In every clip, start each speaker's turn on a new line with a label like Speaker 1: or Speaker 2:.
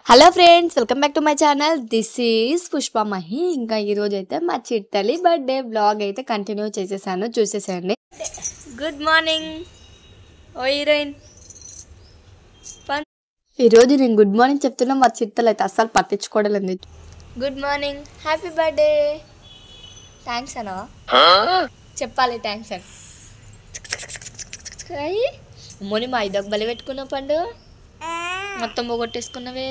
Speaker 1: Hello friends, welcome back to my channel. This is Pushpa Mahi. ఇంకా ఈరోజు అయితే మా చిట్టలి బర్త్డే బ్లాగ్ అయితే కంటిన్యూ చేసేసాను, చూసేసండి. గుడ్ మార్నింగ్ ఓ హీరోయిన్. ఈరోజు నేను గుడ్ మార్నింగ్ చెప్తున్నా, మా చిట్టలు అయితే అస్సలు పట్టించుకోవడం లేదు. Good morning, happy birthday. Thanks అనా చెప్పాలి, థ్యాంక్స్ అని. అమ్మోని మా ఐదొక బలి పెట్టుకున్నావు పండు, మొత్తం పోగొట్టేసుకున్నావే.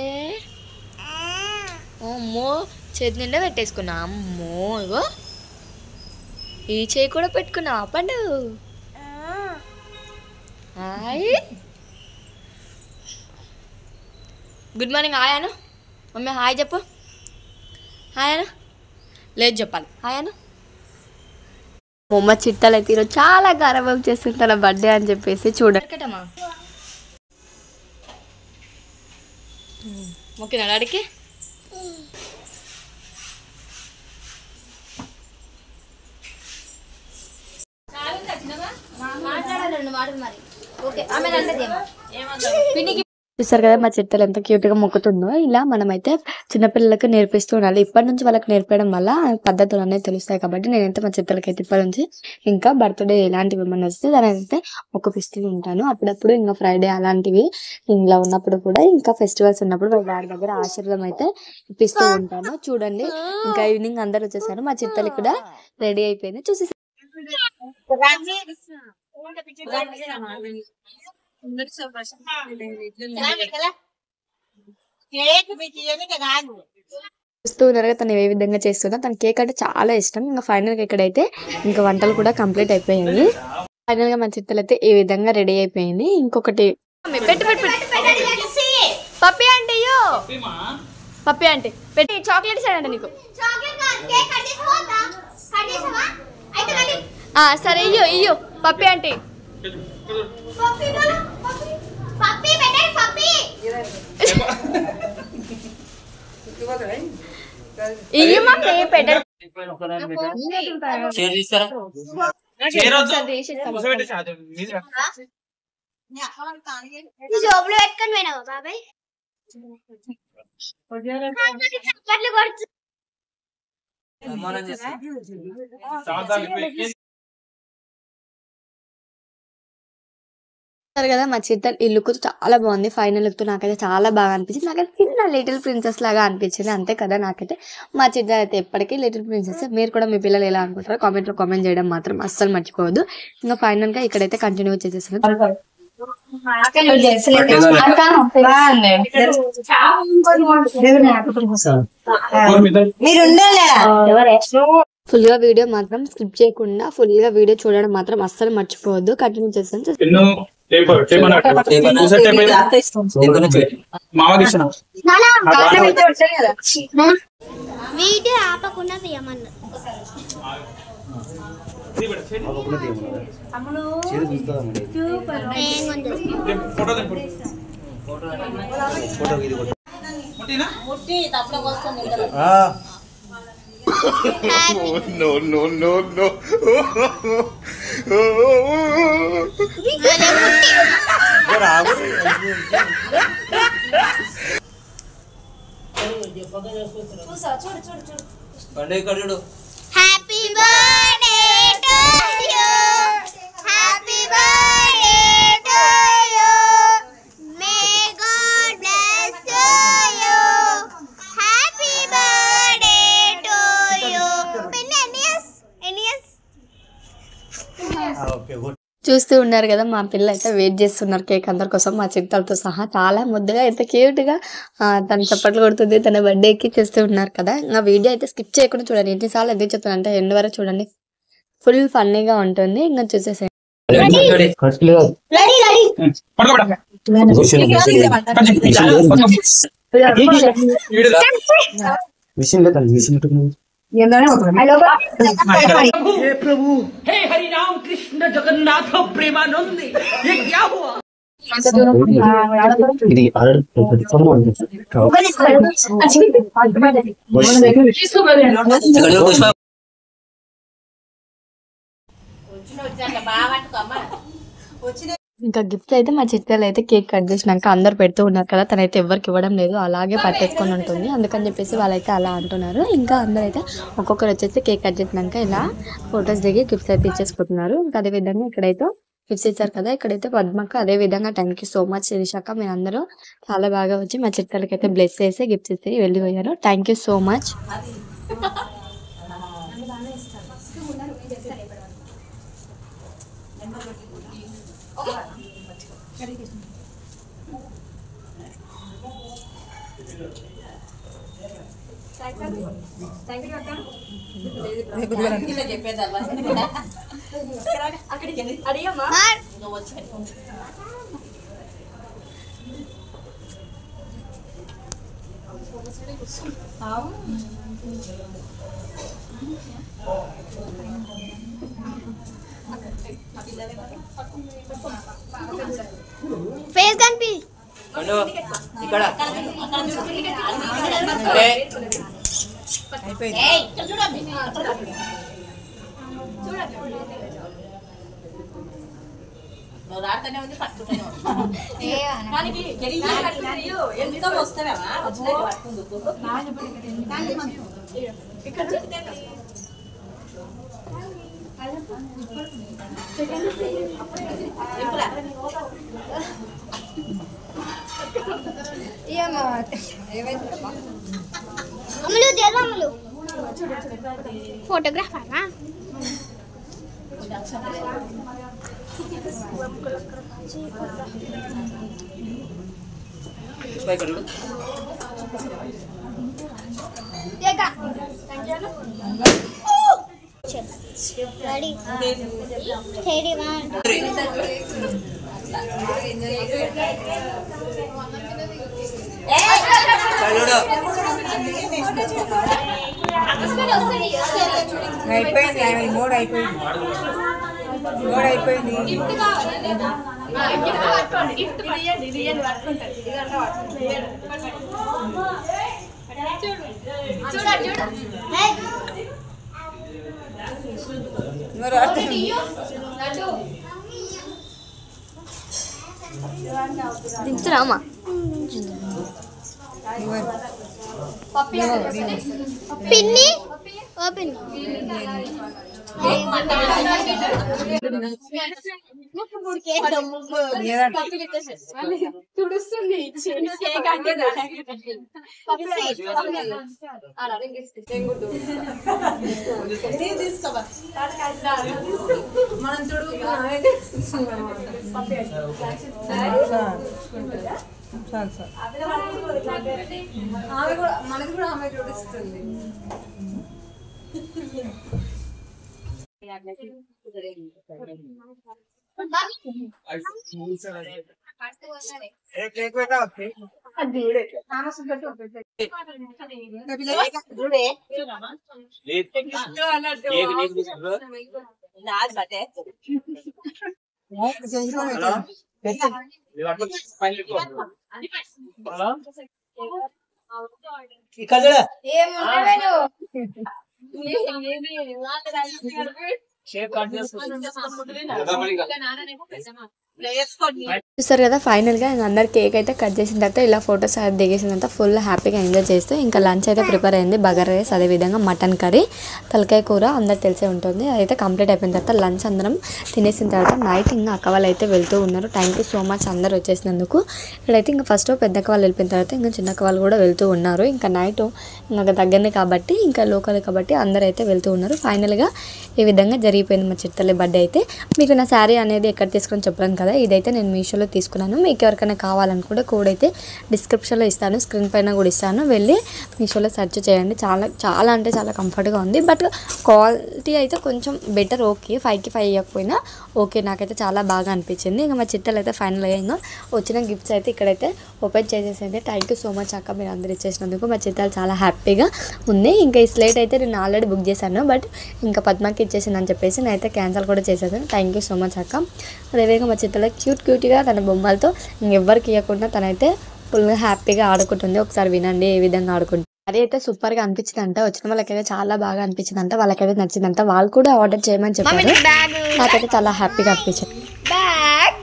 Speaker 1: అమ్మో, చేతి నిండా పెట్టేసుకున్నా. అమ్మో, ఇగో ఈ చేయి కూడా పెట్టుకున్నా పండు. Hi, good morning. హాయ్ అను మమ్మీ, హాయ్ చెప్పు. హాయ్ అను, లేదు చెప్పాలి. హాయ్ అను. మొమ్మ చిట్టలు అయితే ఈరోజు చాలా గర్వం చేస్తుంటారు బర్త్డే అని చెప్పేసి. చూడకటమ్మా ఓకేనా డాడీకి? చూసారు కదా మా చిట్టలు ఎంత క్యూట్ గా మొక్కుతుందో. ఇలా మనమైతే చిన్నపిల్లలకు నేర్పిస్తూ ఉండాలి. ఇప్పటి నుంచి వాళ్ళకి నేర్పడం వల్ల పద్ధతులు అనేది తెలుస్తాయి. కాబట్టి నేనైతే మా చిట్టలకి అయితే ఇప్పటి నుంచి ఇంకా బర్త్డే ఎలాంటివి ఏమన్నా వస్తే దాని అయితే మొక్కుపిస్తూ ఉంటాను. అప్పుడప్పుడు ఇంకా ఫ్రైడే అలాంటివి ఇంట్లో ఉన్నప్పుడు కూడా, ఇంకా ఫెస్టివల్స్ ఉన్నప్పుడు వాళ్ళ దగ్గర ఆశీర్వాదం అయితే ఇప్పిస్తూ ఉంటాను. చూడండి, ఇంకా ఈవినింగ్ అందరు వచ్చేసారు. మా చిట్టలు కూడా రెడీ అయిపోయింది, చూసేసారు. చూస్తూ ఉన్నారుగా తను ఏ విధంగా చేస్తుందో. తన కేక్ అంటే చాలా ఇష్టం. ఇంకా ఫైనల్ గా ఇక్కడైతే ఇంకా వంటలు కూడా కంప్లీట్ అయిపోయాయి. ఫైనల్ గా మా చిట్టలు అయితే ఈ విధంగా రెడీ అయిపోయింది. ఇంకొకటి పప్పి అంటే పప్పి అంటే పెట్టి చాక్లెట్స్ అండి నీకు. సరే ఇయ్యో ఇయ్యో పప్పి అంటే కదా మా చిట్టలు ఈ లుక్ చాలా బాగుంది. ఫైనల్ లుక్ నాకైతే చాలా బాగా అనిపించింది. నాకైతే చిన్న లిటిల్ ప్రిన్సెస్ లాగా అనిపించింది, అంతే కదా. నాకైతే మా చిట్టలు అయితే ఎప్పటికీ లిటిల్ ప్రిన్సెస్. మీరు కూడా మీ పిల్లలు ఎలా అనుకుంటారో కామెంట్ లో కామెంట్ చేయడం మాత్రం అస్సలు మర్చిపోవద్దు. ఇంకా ఫైనల్ గా ఇక్కడైతే కంటిన్యూ చేసేసాను. ఫుల్ గా వీడియో మాత్రం స్కిప్ చేయకుండా ఫుల్ గా వీడియో చూడడం మాత్రం అస్సలు మర్చిపోవద్దు. కంటిన్యూ చేస్తాను.
Speaker 2: వీడియో ఆపకుండా తీయమన్నా
Speaker 3: No, no, no, no.
Speaker 2: Happy birthday to you, happy birthday to you, may God bless you, happy birthday to you.
Speaker 1: చూస్తూ ఉన్నారు కదా, మా పిల్ల అయితే వెయిట్ చేస్తున్నారు కేక్ అందరి కోసం, మా చిట్టలతో సహా. చాలా ముద్దుగా అయితే క్యూట్ గా తను చప్పట్లు కొడుతుంది, తన బర్త్డేకి చేస్తూ ఉన్నారు కదా. ఇంకా వీడియో అయితే స్కిప్ చేయకుండా చూడండి. ఎన్నిసార్లు ఎందుకు చెప్తాను అంటే ఎండ్ వరకు చూడండి, ఫుల్ ఫన్నీగా ఉంటుంది. ఇంకా చూసేసేయండి.
Speaker 4: हे प्रभु, हे हरि राम कृष्ण जगन्नाथ प्रेमानंद, ये क्या हुआ?
Speaker 1: ఇంకా గిఫ్ట్ అయితే మా చిట్టాలు అయితే కేక్ కట్ చేసినాక అందరు పెడుతూ ఉన్నారు కదా, తనైతే ఎవరికి ఇవ్వడం లేదు, అలాగే పట్టేసుకొని ఉంటుంది. అందుకని చెప్పేసి వాళ్ళైతే అలా అంటున్నారు. ఇంకా అందరూ అయితే ఒక్కొక్కరు వచ్చేసి కేక్ కట్ చేసినాక ఇలా ఫొటోస్ దిగి గిఫ్ట్స్ అయితే ఇచ్చేసుకుంటున్నారు. ఇంకా అదే విధంగా ఇక్కడైతే గిఫ్ట్స్ ఇచ్చారు కదా, ఇక్కడైతే పద్మక్క అదే విధంగా థ్యాంక్ యూ సో మచ్ శిరీషక్క, మీరు అందరూ చాలా బాగా వచ్చి మా చిట్టాలకి అయితే బ్లెస్ చేసి గిఫ్ట్స్ ఇచ్చి వెళ్ళిపోయారు. Thank you so much.
Speaker 2: Face కనిపి
Speaker 4: ఇక్కడ
Speaker 2: అమ్ములు చేద్దాములు ఫోటోగ్రాఫర్ రెడీ 1
Speaker 5: అయిపోయింది మూడు అయిపోయింది
Speaker 1: దించురామా
Speaker 2: పిన్ని ఓ పిన్ని
Speaker 5: మనది కూడా ఆమె చూపిస్తుంది.
Speaker 1: చూసారు కదా, ఫైనల్ గా అందరు కేక్ అయితే కట్ చేసిన తర్వాత ఇలా ఫొటోస్ అయితే దిగేసిన తర్వాత ఫుల్ హ్యాపీగా ఎంజాయ్ చేస్తూ ఇంకా లంచ్ అయితే ప్రిపేర్ అయింది. బగారా రైస్, అదే విధంగా మటన్ కర్రీ, తలకాయ కూర అందరు తెలిసే ఉంటుంది. అదైతే కంప్లీట్ అయిపోయిన తర్వాత లంచ్ అందరం తినేసిన తర్వాత నైట్ ఇంకా అక్క వాళ్ళు అయితే వెళ్తూ ఉన్నారు. థ్యాంక్ యూ సో మచ్ అందరు వచ్చేసినందుకు. ఇక్కడైతే ఇంకా ఫస్ట్ పెద్దక్క వాళ్ళు వెళ్ళిపోయిన తర్వాత ఇంకా చిన్నక్క వాళ్ళు కూడా వెళ్తూ ఉన్నారు. ఇంకా నైట్ ఇంకా దగ్గరనే కాబట్టి ఇంకా లోకల్ కాబట్టి అందరు అయితే వెళ్తూ ఉన్నారు. ఫైనల్గా ఈ విధంగా జరిగిపోయింది మా చిట్టల్లి బర్త్డే అయితే. మీకు నా శారీ అనేది ఎక్కడ తీసుకొని చెప్పాను కదా, ఇదైతే నేను మీషోలో తీసుకున్నాను. మీకు ఎవరికైనా కావాలనుకుంటే కోడ్ అయితే డిస్క్రిప్షన్లో ఇస్తాను, స్క్రీన్ పైన కూడా ఇస్తాను, వెళ్ళి మీషోలో సెర్చ్ చేయండి. చాలా చాలా అంటే చాలా కంఫర్ట్గా ఉంది. బట్ క్వాలిటీ అయితే కొంచెం బెటర్. ఓకే, 5కి 5 ఇవ్వకపోయినా ఓకే, నాకైతే చాలా బాగా అనిపించింది. ఇంకా మా చిట్టలు అయితే ఫైనల్గా ఇంకా వచ్చిన గిఫ్ట్స్ అయితే ఇక్కడైతే ఓపెన్ చేసేసింది. థ్యాంక్ యూ సో మచ్ అక్క, మీరు అందరు ఇచ్చేసినందుకు. మా చిట్టాలు చాలా హ్యాపీగా ఉంది. ఇంకా ఈ స్లేట్ అయితే నేను ఆల్రెడీ బుక్ చేశాను, బట్ ఇంకా పద్మకి ఇచ్చేసిందని చెప్పేసి నేనైతే క్యాన్సిల్ కూడా చేసేసాను. థ్యాంక్ యూ సో మచ్ అక్క. అదేవిధంగా మా చిట్టలో క్యూట్గా తన బొమ్మలతో ఇంకెవ్వరికి ఇవ్వకుండా తనైతే ఫుల్గా హ్యాపీగా ఆడుకుంటుంది. ఒకసారి వినండి ఏ విధంగా ఆడుకుంటుంది. అదైతే సూపర్గా అనిపించిందంట. వచ్చిన వాళ్ళకైతే చాలా బాగా అనిపించిందంట, వాళ్ళకైతే నచ్చిందంట. వాళ్ళు కూడా ఆర్డర్ చేయమని చెప్పారు. నాకైతే చాలా హ్యాపీగా అనిపించింది.
Speaker 2: బ్యాగ్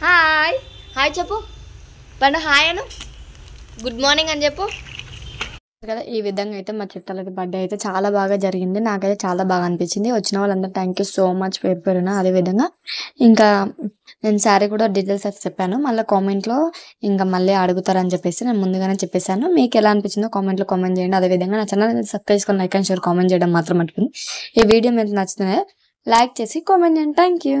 Speaker 1: హాయ్ హాయ్ చెప్పు పండు హాయ్ అను గుడ్ మార్నింగ్ అని చెప్పు కదా. ఈ విధంగా అయితే మా చుట్టాలకి బర్త్డే అయితే చాలా బాగా జరిగింది. నాకైతే చాలా బాగా అనిపించింది. వచ్చిన వాళ్ళందరూ థ్యాంక్ యూ సో మచ్ పేరున. అదేవిధంగా ఇంకా నేను శారీ కూడా డీటెయిల్స్ అయితే చెప్పాను. మళ్ళీ కామెంట్లో ఇంకా మళ్ళీ అడుగుతారని చెప్పేసి నేను ముందుగానే చెప్పేశాను. మీకు ఎలా అనిపించిందో కామెంట్లో కామెంట్ చేయండి. అదేవిధంగా నా ఛానల్ సబ్స్క్రైబ్ చేసుకొని లైక్ అండ్ షేర్ కామెంట్ చేయడం మాత్రం మర్చిపోయింది. ఈ వీడియో మీకు నచ్చితే లైక్ చేసి కామెంట్ చేయండి. Thank you.